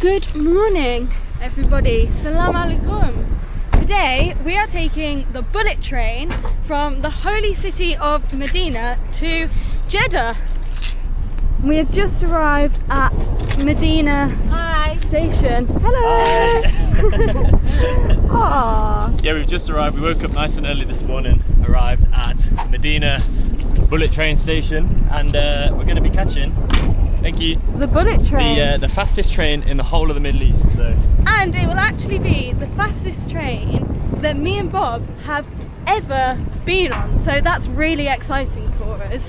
Good morning, everybody. Salam alaikum. Today we are taking the bullet train from the holy city of Medina to Jeddah. We have just arrived at Madinah station. Hello. Aww. Yeah, we've just arrived. We woke up nice and early this morning, arrived at Madinah bullet train station, and we're going to be catching, thank you, The bullet train. the fastest train in the whole of the Middle East. So. And it will actually be the fastest train that me and Bob have ever been on. So that's really exciting for us.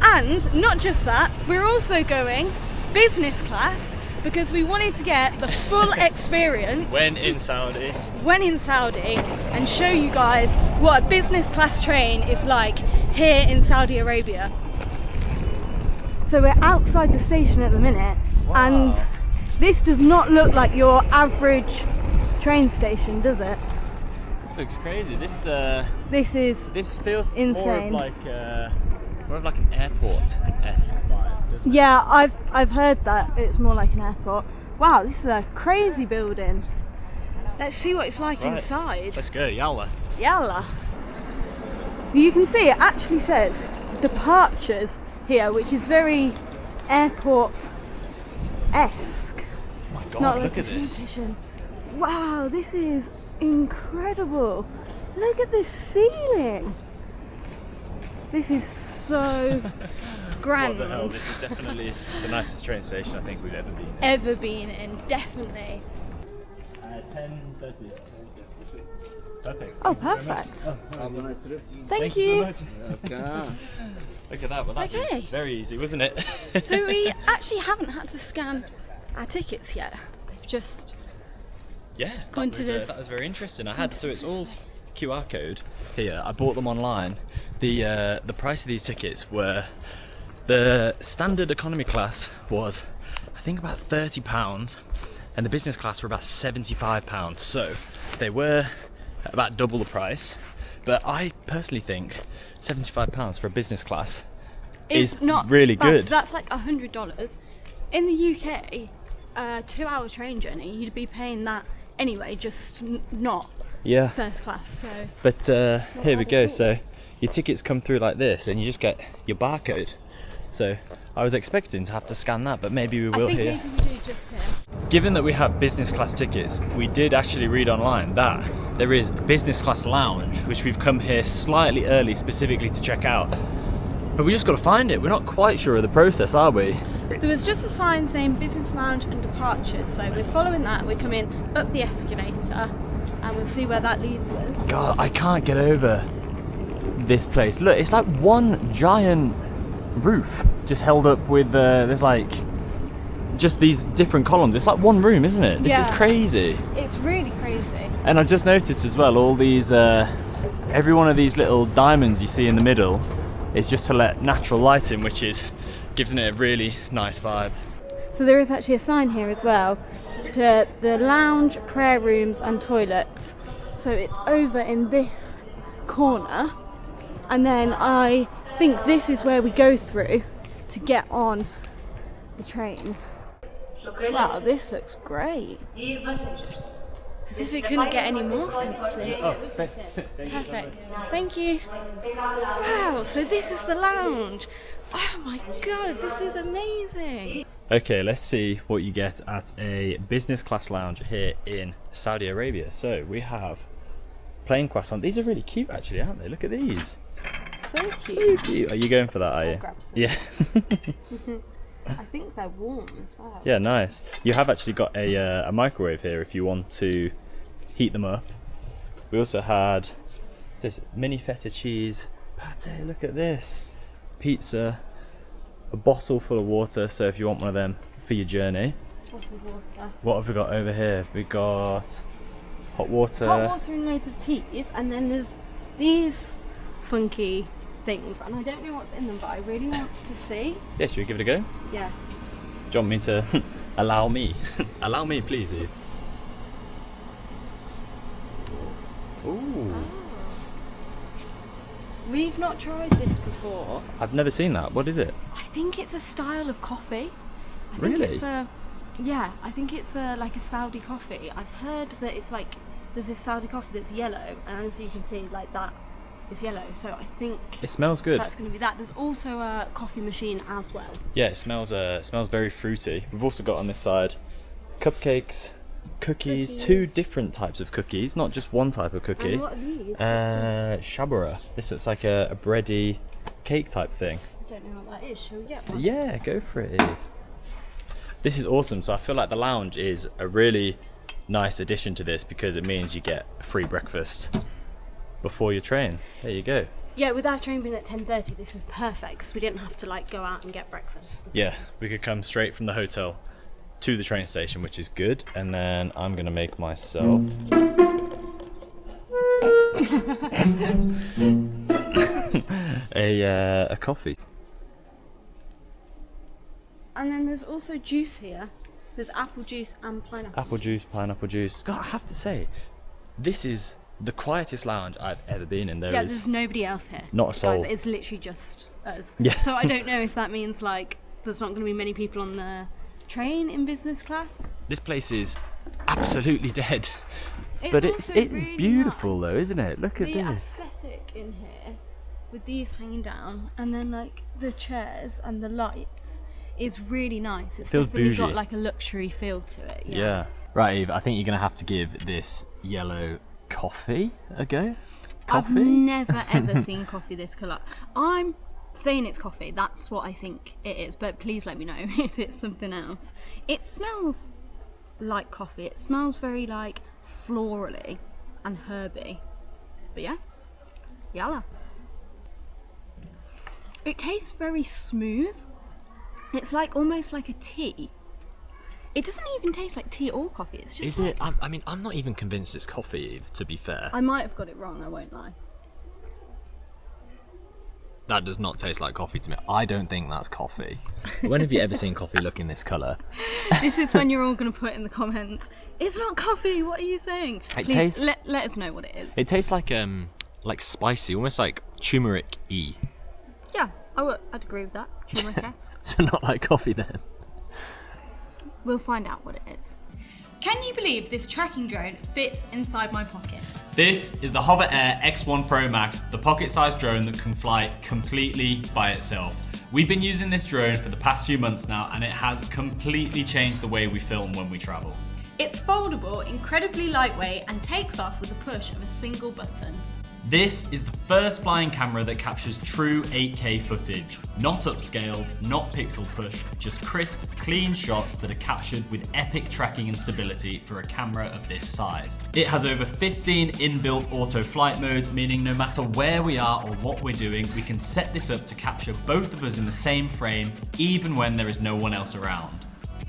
And not just that, we're also going business class because we wanted to get the full experience When in Saudi, and show you guys what a business class train is like here in Saudi Arabia. So we're outside the station at the minute. Wow. And this does not look like your average train station, does it? This looks crazy. This feels insane. more of like an airport-esque vibe, doesn't it? Yeah, I've heard that it's more like an airport. Wow, this is a crazy building. Let's see what it's like inside. Let's go, yalla. Yalla. You can see it actually says departures here, which is very airport-esque. Oh my god, Not like look a at train this. station. Wow, this is incredible. Look at this ceiling. This is so grand. What the hell, this is definitely the nicest train station I think we've ever been in. Ever been in, definitely. 10:30. This week. Perfect. Oh, Thank you very much. perfect. Oh, Thank you. so much. Look at that. Well, that Okay. was very easy, wasn't it? So we actually haven't had to scan our tickets yet. They've just Yeah, pointed us. that was very interesting. So it's this all way. QR code here. I bought them online. The price of these tickets were, the standard economy class was I think about £30, and the business class were about £75. So they were about double the price. But I personally think £75 for a business class is not really bad. good. So that's like $100. In the UK, a 2-hour train journey, you'd be paying that anyway, just not Yeah. first class. So But here we bad go. at all. So your tickets come through like this, and you just get your barcode. So I was expecting to have to scan that, but maybe we will I think here. maybe we do just here. Given that we have business class tickets, we did actually read online that there is a business class lounge, which we've come here slightly early specifically to check out. But we just got to find it. We're not quite sure of the process, are we? There was just a sign saying business lounge and departures, so we're following that. We're coming up the escalator and we'll see where that leads us. God, I can't get over this place. Look, it's like one giant roof just held up with there's like just these different columns. It's like one room, isn't it? This is Yeah. crazy. It's really crazy. And I've just noticed as well, all these every one of these little diamonds you see in the middle is just to let natural light in, which is gives it a really nice vibe. So there is actually a sign here as well to the lounge, prayer rooms and toilets. So it's over in this corner, and then I think this is where we go through to get on the train. Wow, this looks great. As if it couldn't get any more fancy. Perfect. Thank you. Wow, so this is the lounge. Oh my god, this is amazing. Okay, let's see what you get at a business class lounge here in Saudi Arabia. So we have plain croissant. These are really cute actually, aren't they? Look at these. So So cute. cute. Are you going for that, are I'll you? grab some. Yeah. I think they're warm as well. Yeah, nice. You have actually got a microwave here if you want to heat them up. We also had this mini feta cheese, pate, look at this, pizza, a bottle full of water, so if you want one of them for your journey. Bottled water. What have we got over here? We got hot water. Hot water and loads of teas, and then there's these funky things, and I don't know what's in them, but I really want to see. Yeah, should we give it a go? Yeah. Do you want me to allow me? Allow me, please, Eve. Ooh. We've not tried this before. I've never seen that. What is it? I think it's a style of coffee. I think Really? it's a Yeah, I think it's like a Saudi coffee. I've heard that it's like there's this Saudi coffee that's yellow, and as you can see, like that is yellow. So I think it smells good. That's going to be that. There's also a coffee machine as well. Yeah, it smells very fruity. We've also got on this side cupcakes, cookies, 2 different types of cookies, not just one type of cookie. And what are these? Shabara. This looks like a bready cake type thing. I don't know what that is. Shall we get one? Yeah, go for it. This is awesome. So I feel like the lounge is a really nice addition to this because it means you get a free breakfast before your train. There you go. Yeah, with our train being at 10:30, this is perfect because we didn't have to like go out and get breakfast. Yeah, we could come straight from the hotel to the train station, which is good. And then I'm gonna make myself a coffee. And then there's also juice here. There's apple juice and pineapple. Apple juice, pineapple juice. God, I have to say, this is the quietest lounge I've ever been in. There's nobody else here. Not a soul. Guys, it's literally just us. Yeah. So I don't know if that means like there's not going to be many people on the train in business class. This place is absolutely dead. It's it's really beautiful nice. though, isn't it? Look at the this. aesthetic in here with these hanging down and then like the chairs and the lights is really nice. It's Feels definitely bougie. got like a luxury feel to it. Yeah. Right, Eve, I think you're going to have to give this yellow coffee a go. Coffee? I've never ever seen coffee this colour. I'm saying it's coffee, that's what I think it is, but please let me know if it's something else. It smells like coffee. It smells very like florally and herby. But yeah, yalla. It tastes very smooth. It's like almost like a tea. It doesn't even taste like tea or coffee. It's just Is it? I mean, I'm not even convinced it's coffee, Eve, to be fair. I might have got it wrong, I won't lie. That does not taste like coffee to me. I don't think that's coffee. When have you ever seen coffee look in this colour? This is when you're all going to put in the comments, it's not coffee, what are you saying? Please let us know what it is. It tastes like spicy, almost like turmeric-y. Yeah, I'd agree with that. Turmeric-esque. So not like coffee then? We'll find out what it is. Can you believe this tracking drone fits inside my pocket? This is the Hover Air X1 Pro Max, the pocket-sized drone that can fly completely by itself. We've been using this drone for the past few months now, and it has completely changed the way we film when we travel. It's foldable, incredibly lightweight, and takes off with the push of a single button. This is the first flying camera that captures true 8K footage. Not upscaled, not pixel push, just crisp, clean shots that are captured with epic tracking and stability for a camera of this size. It has over 15 inbuilt auto flight modes, meaning no matter where we are or what we're doing, we can set this up to capture both of us in the same frame, even when there is no one else around.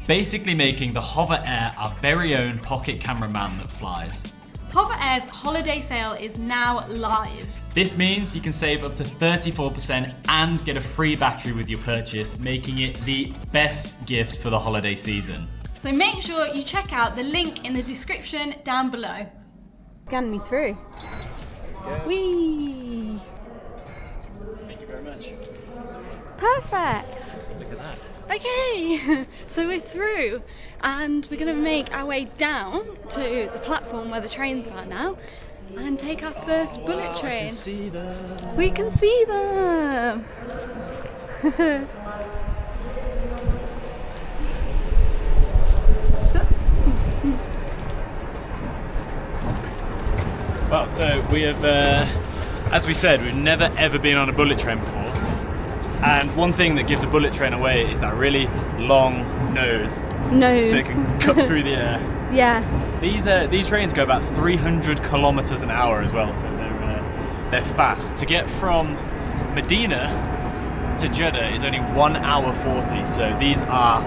Basically making the Hover Air our very own pocket cameraman that flies. Hover Air's holiday sale is now live. This means you can save up to 34% and get a free battery with your purchase, making it the best gift for the holiday season. So make sure you check out the link in the description down below. Scan me through. Whee! Thank you very much. Perfect. Look at that. Okay, so we're through and we're going to make our way down to the platform where the trains are now and take our first bullet train. I can see them. We can see them. Well, so we have, as we said, we've never ever been on a bullet train before. And one thing that gives a bullet train away is that really long nose. So it can cut through the air. Yeah. These trains go about 300 kilometers an hour as well, so they're fast. To get from Madinah to Jeddah is only 1 hour 40, so these are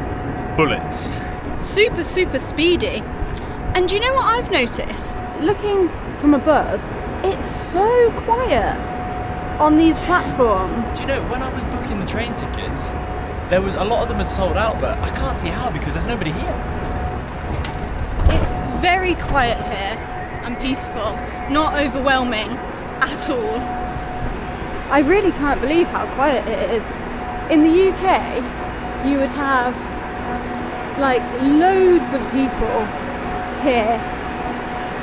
bullets. Super, super speedy. And do you know what I've noticed? Looking from above, it's so quiet on these platforms. Do you know, when I was booking the train tickets, there was a lot of them are sold out, but I can't see how because there's nobody here. It's very quiet here and peaceful, not overwhelming at all. I really can't believe how quiet it is. In the UK, you would have like loads of people here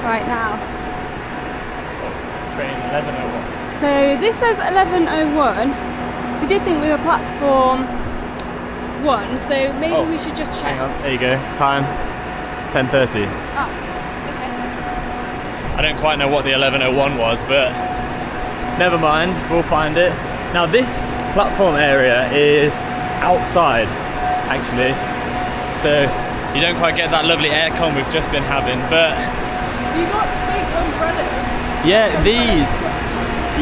right now. Train 1101. So this says 11:01. We did think we were platform 1, so maybe we should just check. Hang on, there you go. Time 10:30. Oh, okay. I don't quite know what the 11:01 was, but never mind, we'll find it. Now this platform area is outside, actually, so you don't quite get that lovely aircon we've just been having, but You got big umbrellas.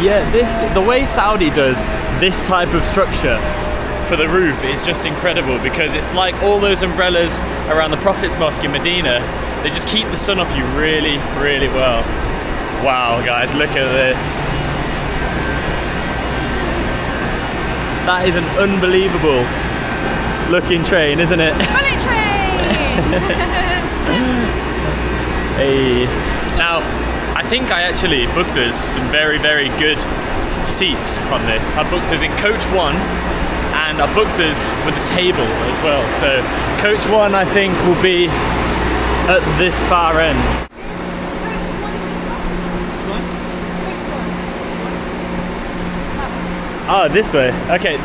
yeah, the way Saudi does this type of structure for the roof is just incredible, because it's like all those umbrellas around the Prophet's Mosque in Medina. They just keep the sun off you really, really well. Wow, guys, look at this. That is an unbelievable looking train, isn't it? Bullet train! Hey. Now, I think I actually booked us some very, very good seats on this. I booked us in coach 1 and I booked us with a table as well. So coach 1 I think will be at this far end. Ah, this way. Okay,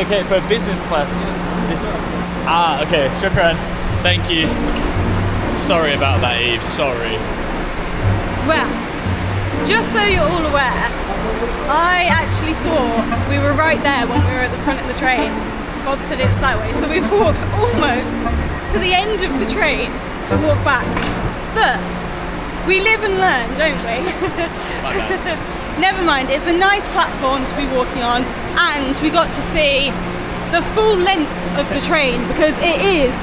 okay, for business class. Okay, shukran. Thank you. Sorry about that, Eve, sorry. Well, just so you're all aware, I actually thought we were right there when we were at the front of the train. Bob said it's that way, so we've walked almost to the end of the train to walk back. But we live and learn, don't we? Never mind, it's a nice platform to be walking on, and we got to see the full length of the train because it is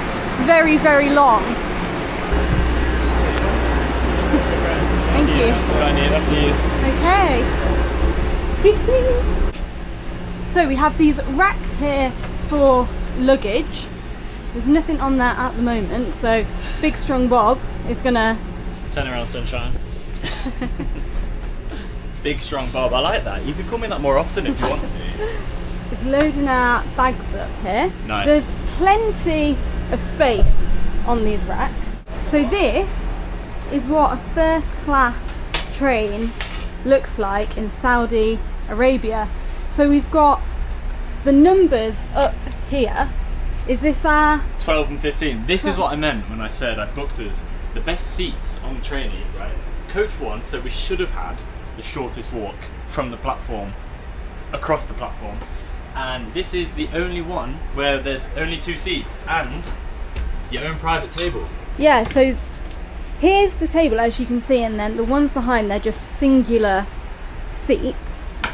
very, very long. Thank you. After you. Okay. So we have these racks here for luggage. There's nothing on there at the moment, so Big Strong Bob is gonna Turn around, sunshine. Big Strong Bob, I like that. You could call me that more often if you want to. is loading our bags up here. Nice. There's plenty of space on these racks. So this is what a first class train looks like in Saudi Arabia. So we've got the numbers up here. Is this our 12 and 15. This is what I meant when I said I booked us the best seats on the train, right? Coach 1, so we should have had the shortest walk from the platform across the platform. And this is the only one where there's only 2 seats and your own private table. Yeah, so here's the table as you can see, and then the ones behind they're just singular seats.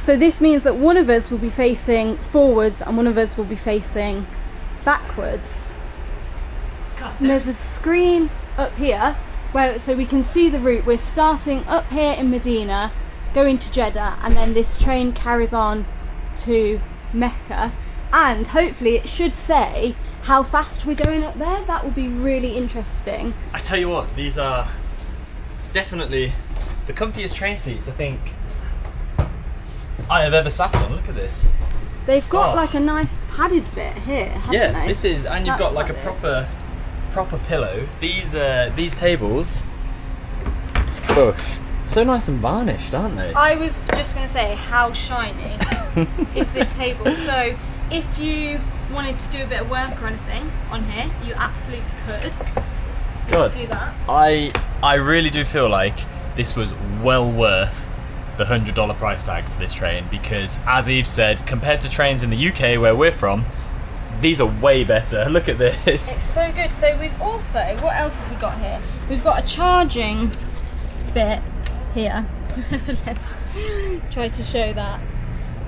So this means that one of us will be facing forwards and one of us will be facing backwards. God, And there's a screen up here where so we can see the route. We're starting up here in Medina, going to Jeddah, and then this train carries on to Mecca, and hopefully it should say how fast we're going up there. That will be really interesting. I tell you what, these are definitely the comfiest train seats I think I have ever sat on. Look at this. They've got like a nice padded bit here, haven't they? This is, and you've That's got like a what it is. proper pillow. These tables, so nice and varnished, aren't they? I was just going to say, how shiny is this table? So if you wanted to do a bit of work or anything on here, you absolutely could. You God, could do that. I really do feel like this was well worth the $100 price tag for this train, because as Eve said, compared to trains in the UK where we're from, these are way better. Look at this. It's so good. So we've also, what else have we got here? We've got a charging bit here. Let's try to show that.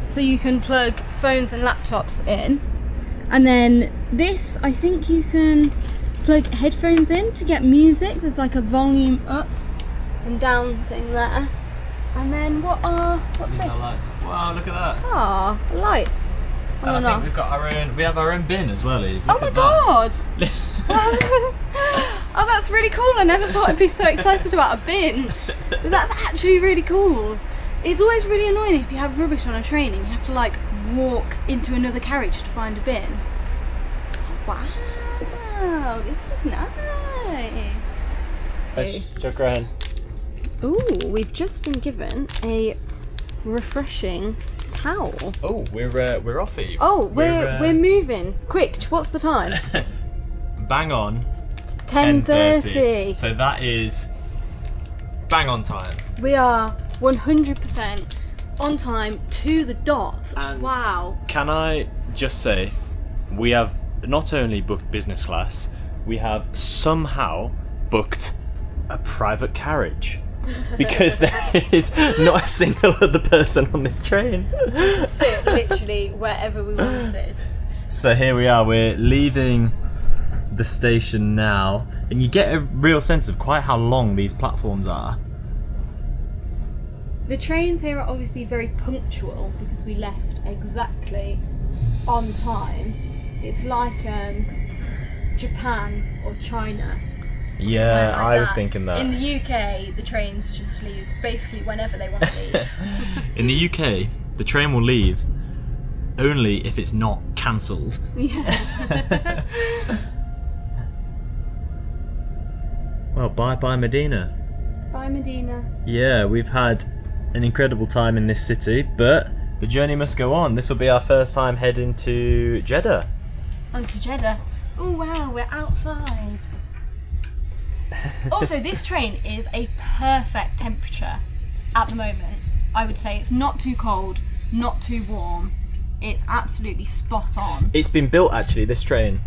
So you can plug phones and laptops in, and then this, I think you can plug headphones in to get music. There's like a volume up and down thing there. And then what's this? Wow, look at that. Ah, a light. And I think we've got we have our own bin as well, Eve. Oh Look my at god! Oh, that's really cool. I never thought I'd be so excited about a bin. But that's actually really cool. It's always really annoying if you have rubbish on a train and you have to like walk into another carriage to find a bin. Wow, this is nice. Shukran. Ooh, we've just been given a refreshing towel. Oh, we're off, Eve. Oh, we're moving. Quick, what's the time? Bang on. 10:30. So that is bang on time. We are 100% on time to the dot. And wow. Can I just say, we have not only booked business class, we have somehow booked a private carriage. Because there is not a single other person on this train. We can sit literally wherever we wanted. So here we are, we're leaving the station now, and you get a real sense of quite how long these platforms are. The trains here are obviously very punctual because we left exactly on time. It's like Japan or China. Yeah, Like I was that. thinking that. In the UK, the trains just leave basically whenever they want to leave. In the UK, the train will leave only if it's not cancelled. Yeah. Well, bye Medina. Bye, Medina. Yeah, we've had an incredible time in this city, but the journey must go on. This will be our first time heading to Jeddah. On to Jeddah. Oh wow, we're outside. Also, this train is a perfect temperature at the moment. I would say it's not too cold, not too warm. It's absolutely spot on. It's been built, actually, this train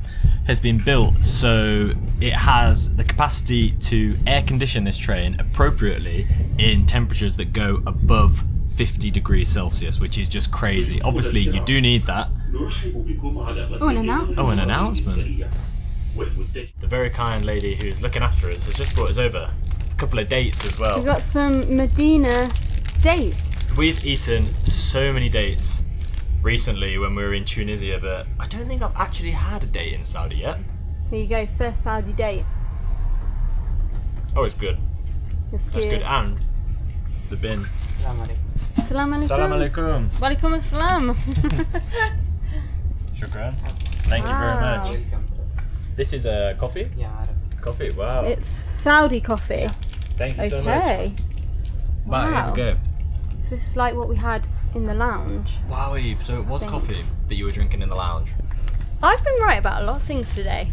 has been built so it has the capacity to air condition this train appropriately in temperatures that go above 50 degrees Celsius, which is just crazy. Obviously, you do need that. Oh, an announcement. Oh, an announcement. The very kind lady who's looking after us has just brought us over a couple of dates as well. We've got some Medina dates. We've eaten so many dates recently when we were in Tunisia, but I don't think I've actually had a date in Saudi yet. There you go, first Saudi date. Oh, it's good. It's That's good. And the bin. Salam alaikum. Salam alaikum. Walaikum assalam. Shukran. Thank you very Wow. much. This is a coffee? Yeah, Coffee, wow. It's Saudi coffee. Thank you so much. Okay. Right, here Wow. we go. So this is like what we had in the lounge. Wow, Eve, so it was Thank coffee that you were drinking in the lounge? I've been right about a lot of things today.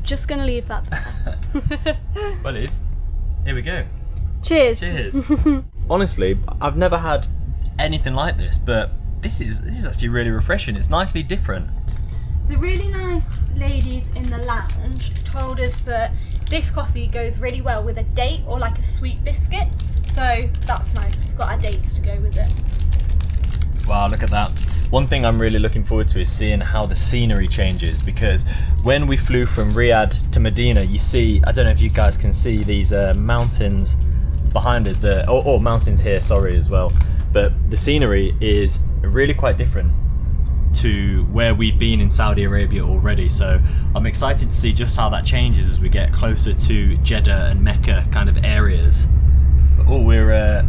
Just gonna leave that there. Well, Eve, here we go. Cheers. Cheers. Honestly, I've never had anything like this, but this is actually really refreshing. It's nicely different. The really nice ladies in the lounge told us that this coffee goes really well with a date or like a sweet biscuit. So that's nice. We've got our dates to go with it. Wow, look at that. One thing I'm really looking forward to is seeing how the scenery changes, because when we flew from Riyadh to Medina, you see, I don't know if you guys can see these mountains behind us, or mountains here, sorry, as well. But the scenery is really quite different to where we've been in Saudi Arabia already. So I'm excited to see just how that changes as we get closer to Jeddah and Mecca kind of areas. But, oh, we're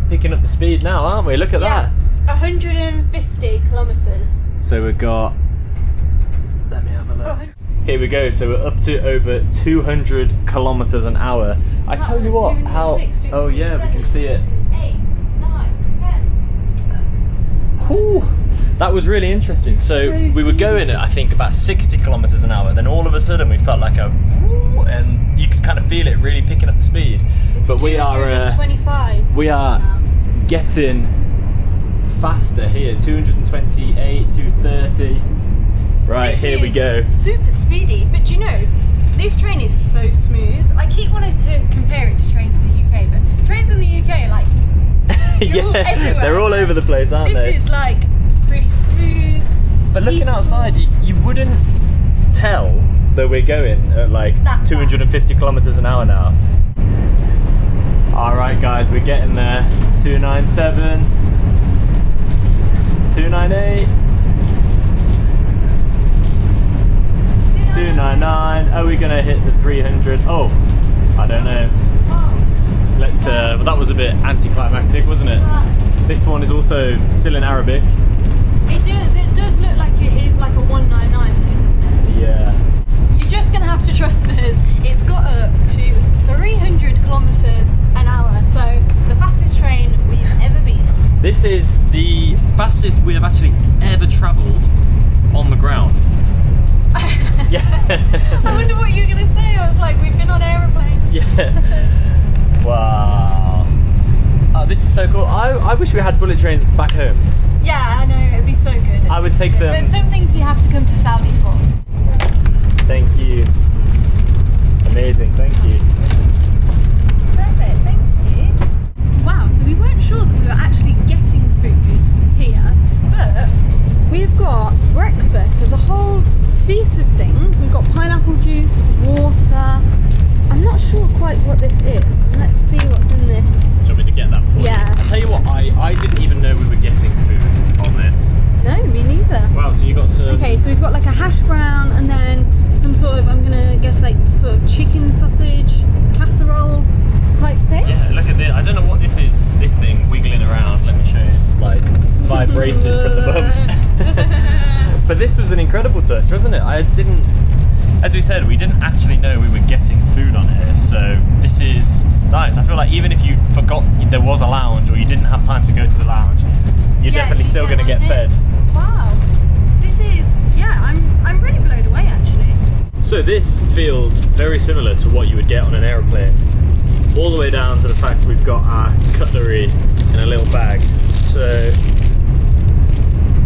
picking up the speed now, aren't we? Look at that. 150 kilometres. So we've got, let me have a look. Here we go, so we're up to over 200 kilometers an hour. I tell you what, how, oh yeah, we can see it. 8, 9, 10. Whew, that was really interesting. So we were going at, I think, about 60 kilometers an hour, then all of a sudden we felt like a whoo, and you could kind of feel it really picking up the speed. But we are 25. we are getting faster here, 228, 230. Right, This here we is go. Super speedy, but do you know, this train is so smooth. I keep wanting to compare it to trains in the UK, but trains in the UK are like, you're all everywhere. They're all over the place, aren't this they? is like really smooth. But looking peaceful. outside, you wouldn't tell that we're going at like That 250 kilometers an hour now. All right, guys, we're getting there. 297, 298. 299. Are we gonna hit the 300? Oh, I don't know. Oh, Let's. Well, that was a bit anticlimactic, wasn't it? This one is also still in Arabic. it does look like it is like a 199, though, doesn't it? this is the fastest we have actually ever travelled on the ground. Yeah. I wonder what you were going to say. I was like, we've been on aeroplanes. Yeah. Wow. Oh, this is so cool. I wish we had bullet trains back home. Yeah, I know. It'd be so good. I would take them. But some things you have to come to Saudi for. Thank you. Amazing. Thank you. Perfect. Thank you. Wow. So we weren't sure that we were actually getting food here, but we've got breakfast. There's a whole feast of things. We've got pineapple juice, water. I'm not sure quite what this is. Let's see what's in this. Do you want me to get that for you? Yeah. I'll tell you what, I didn't even know we were getting food on this. No, me neither. Wow, so you got some... Okay, so we've got like a hash brown and then some sort of, I'm gonna guess like sort of chicken sausage casserole type thing. Yeah, look at this. I don't know what this is, this thing wiggling around. Let me show you. It's like vibrating from the bumps. But this was an incredible touch, wasn't it? I didn't... As we said, we didn't actually know we were getting food on here, so this is nice. I feel like even if you forgot there was a lounge or you didn't have time to go to the lounge, you're definitely still going to get fed. Wow. This is, yeah, I'm really blown away actually. So this feels very similar to what you would get on an aeroplane, all the way down to the fact we've got our cutlery in a little bag. So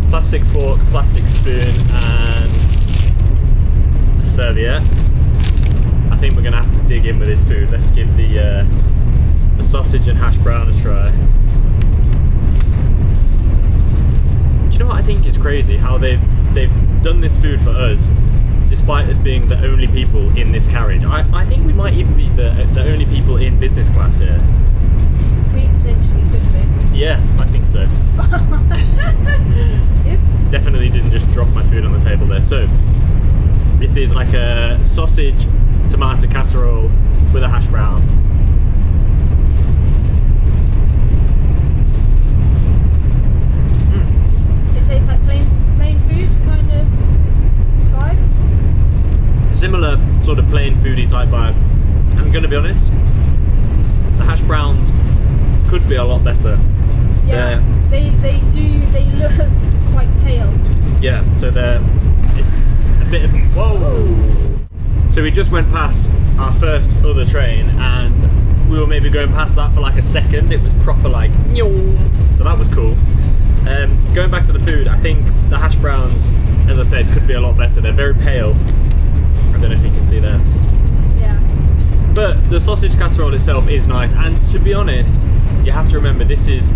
plastic fork, plastic spoon and a serviette. I think we're going to have to dig in with this food. Let's give the sausage and hash brown a try. Do you know what I think is crazy? How they've done this food for us, despite us being the only people in this carriage. I think we might even be the only people in business class here. We potentially could be. Yeah, I think so. Definitely didn't just drop my food on the table there. So this is like a sausage tomato casserole with a hash brown. It tastes like plain food kind of vibe. Similar sort of plain foodie type vibe. I'm gonna be honest, the hash browns could be a lot better. Yeah, they look quite pale. Yeah, so it's a bit of, whoa! So we just went past our first other train and we were maybe going past that for like a second. It was proper like, so that was cool. Going back to the food, I think the hash browns, as I said, could be a lot better. They're very pale. I don't know if you can see that. Yeah. But the sausage casserole itself is nice, and to be honest, you have to remember this is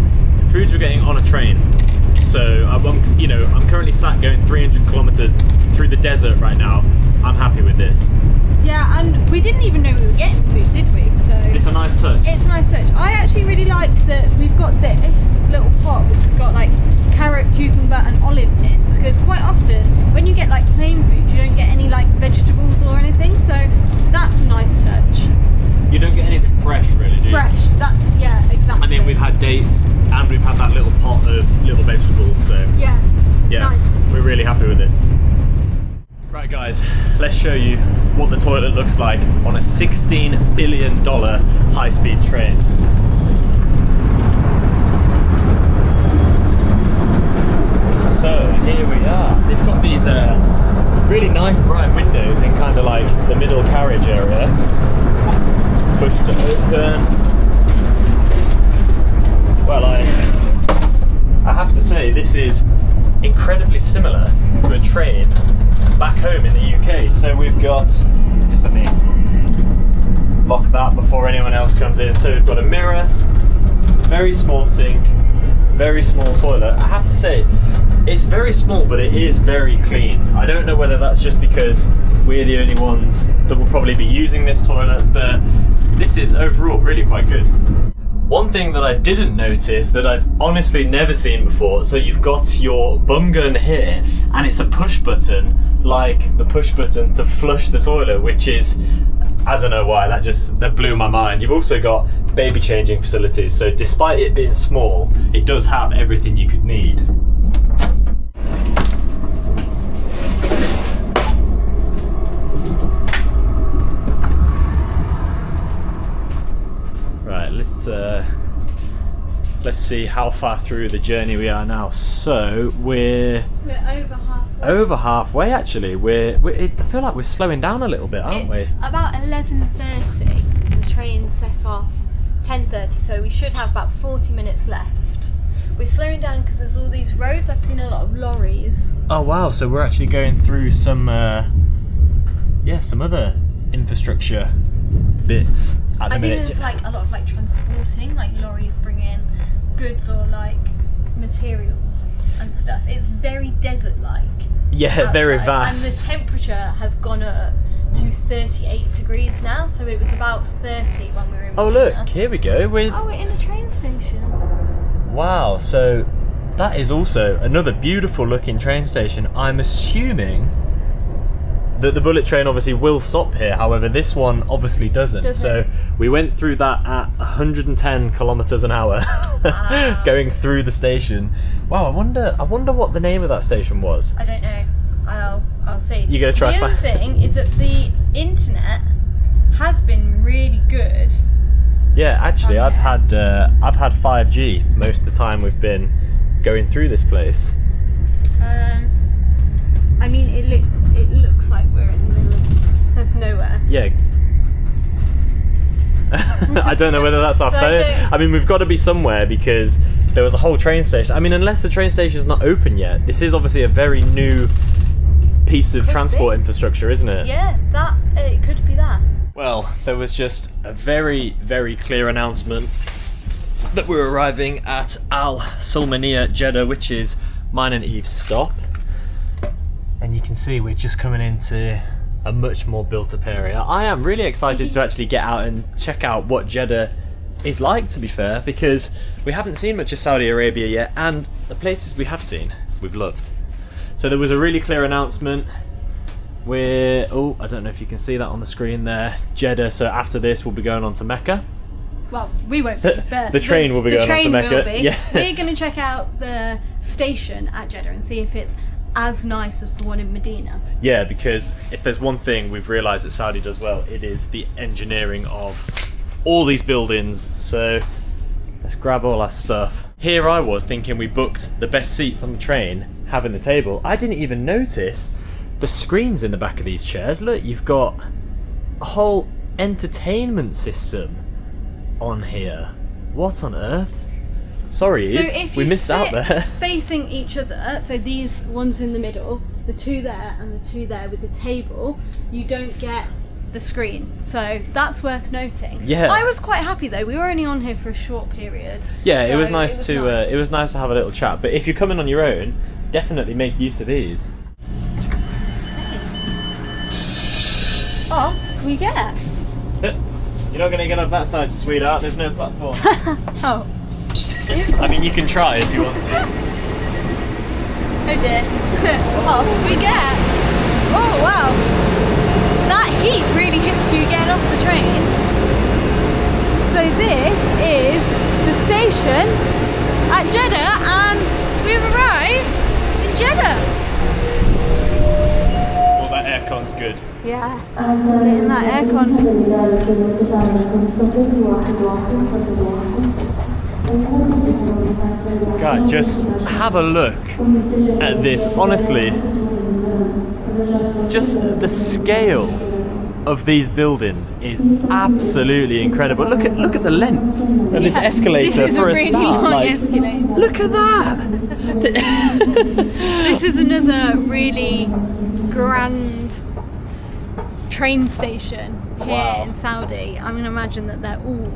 food you're getting on a train. So I'm currently sat going 300 kilometers through the desert right now. I'm happy with this. Yeah, and we didn't even know we were getting food, did we? So It's a nice touch. it's a nice touch. I actually really like that we've got this little pot which has got like carrot, cucumber and olives in, because quite often when you get like plain food you don't get any like vegetables or anything, so that's a nice touch. You don't get anything fresh really, do you? Fresh, yeah, exactly. I mean, we've had dates and we've had that little pot of little vegetables, so yeah, yeah, nice. We're really happy with this. Right guys, let's show you what the toilet looks like on a $16 billion high-speed train. So here we are. They've got these really nice bright windows in kind of like the middle carriage area. Push to open. Well, I have to say this is incredibly similar to a train back home in the UK. So we've got, just let me lock that before anyone else comes in. So we've got a mirror, very small sink, very small toilet. I have to say, it's very small, but it is very clean. I don't know whether that's just because we're the only ones that will probably be using this toilet, but this is overall really quite good. One thing that I didn't notice that I've honestly never seen before, so you've got your bum gun here, and it's a push button, like the push button to flush the toilet, which is, I don't know why, that blew my mind. You've also got baby changing facilities, so despite it being small, it does have everything you could need. Right, let's see how far through the journey we are now. So we're over halfway. Over halfway actually. I feel like we're slowing down a little bit, aren't It's about 11:30. The train set off 10:30, so we should have about 40 minutes left. We're slowing down because there's all these roads. I've seen a lot of lorries. Oh wow! So we're actually going through some other infrastructure bits. I think there's like a lot of like transporting, like lorries bringing goods or like materials and stuff. It's very desert-like. Yeah, outside, very vast. And the temperature has gone up to 38 degrees now, so it was about 30 when we were in Oh Medina. look, here we go with. Oh, we're in a train station. Wow, so that is also another beautiful looking train station. I'm assuming that the bullet train obviously will stop here, however this one obviously doesn't. So we went through that at 110 kilometers an hour. Wow. Going through the station. Wow, I wonder what the name of that station was. I don't know. I'll see. You're gonna try. The other thing is that the internet has been really good. Yeah, actually, Okay. I've had 5G most of the time we've been going through this place. I mean, it looks like we're in the middle of nowhere. Yeah. I don't know whether that's our But phone. I mean, we've got to be somewhere because there was a whole train station. I mean, unless the train station's not open yet. This is obviously a very new piece of Could transport be. infrastructure, isn't it? Yeah, it could be that. Well, there was just a very, very clear announcement that we're arriving at Al Sulmania, Jeddah, which is mine and Eve's stop. And you can see we're just coming into a much more built-up area. I am really excited to actually get out and check out what Jeddah is like, to be fair, because we haven't seen much of Saudi Arabia yet, and the places we have seen, we've loved. So there was a really clear announcement. I don't know if you can see that on the screen there. Jeddah, so after this we'll be going on to Mecca. Well, we won't be, but The train will be going on to Mecca. Will be. Yeah. We're going to check out the station at Jeddah and see if it's as nice as the one in Medina. Yeah, because if there's one thing we've realised that Saudi does well, it is the engineering of all these buildings. So let's grab all our stuff. Here I was thinking we booked the best seats on the train, having the table. I didn't even notice the screens in the back of these chairs. Look, you've got a whole entertainment system on here. What on earth? Sorry, So Eve, if we you missed out sit there. facing each other, so these ones in the middle, the two there and the two there with the table, you don't get the screen. So that's worth noting. Yeah. I was quite happy though. We were only on here for a short period. Yeah, so it was nice to nice. it was nice to have a little chat. But if you're coming on your own, definitely make use of these. Off we get. You're not going to get off that side, sweetheart. There's no platform. Oh. I mean, you can try if you want to. Oh dear. Off we get. Oh wow. That heat really hits you getting off the train. So this is the station at Jeddah and we've arrived in Jeddah. Well, that aircon's good. Yeah, getting that aircon. God, just have a look at this. Honestly, just the scale of these buildings is absolutely incredible. Look at the length of this escalator This is for a a really start. long Like, escalator. look at that. This is another really grand train station here Wow. in Saudi. I'm going to imagine that they're all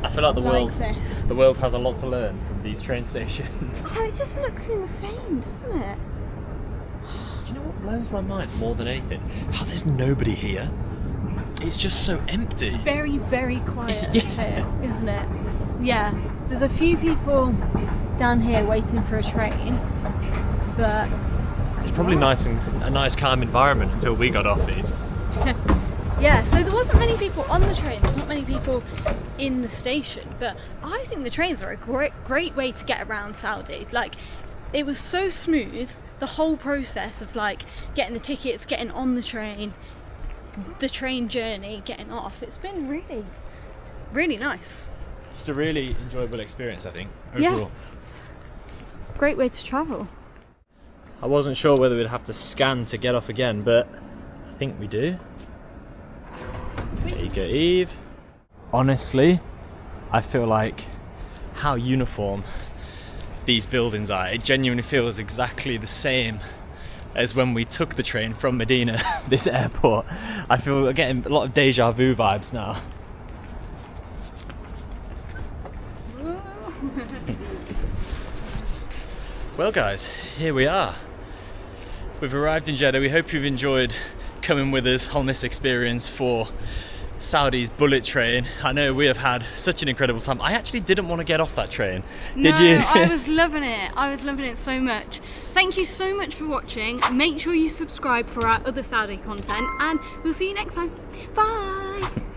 I feel like like this. the world has a lot to learn from these train stations. Oh, it just looks insane, doesn't it? Do you know what blows my mind more than anything? How there's nobody here. It's just so empty. It's very, very quiet Yeah. here, isn't it? Yeah. There's a few people down here waiting for a train, but It's probably a nice calm environment until we got off it. yeah, so there wasn't many people on the train, there's not many people in the station, but I think the trains are a great way to get around Saudi. Like, it was so smooth, the whole process of like getting the tickets, getting on the train journey, getting off. It's been really, really nice. Just a really enjoyable experience, I think, Yeah. overall. Great way to travel. I wasn't sure whether we'd have to scan to get off again, but I think we do. There you go, Eve. Honestly, I feel like how uniform these buildings are. It genuinely feels exactly the same as when we took the train from Medina, this airport. I feel we're getting a lot of deja vu vibes now. Well guys, here we are. We've arrived in Jeddah. We hope you've enjoyed coming with us on this experience for Saudi's bullet train. I know we have had such an incredible time. I actually didn't want to get off that train. Did you? No, I was loving it. I was loving it so much. Thank you so much for watching. Make sure you subscribe for our other Saudi content, and we'll see you next time. Bye.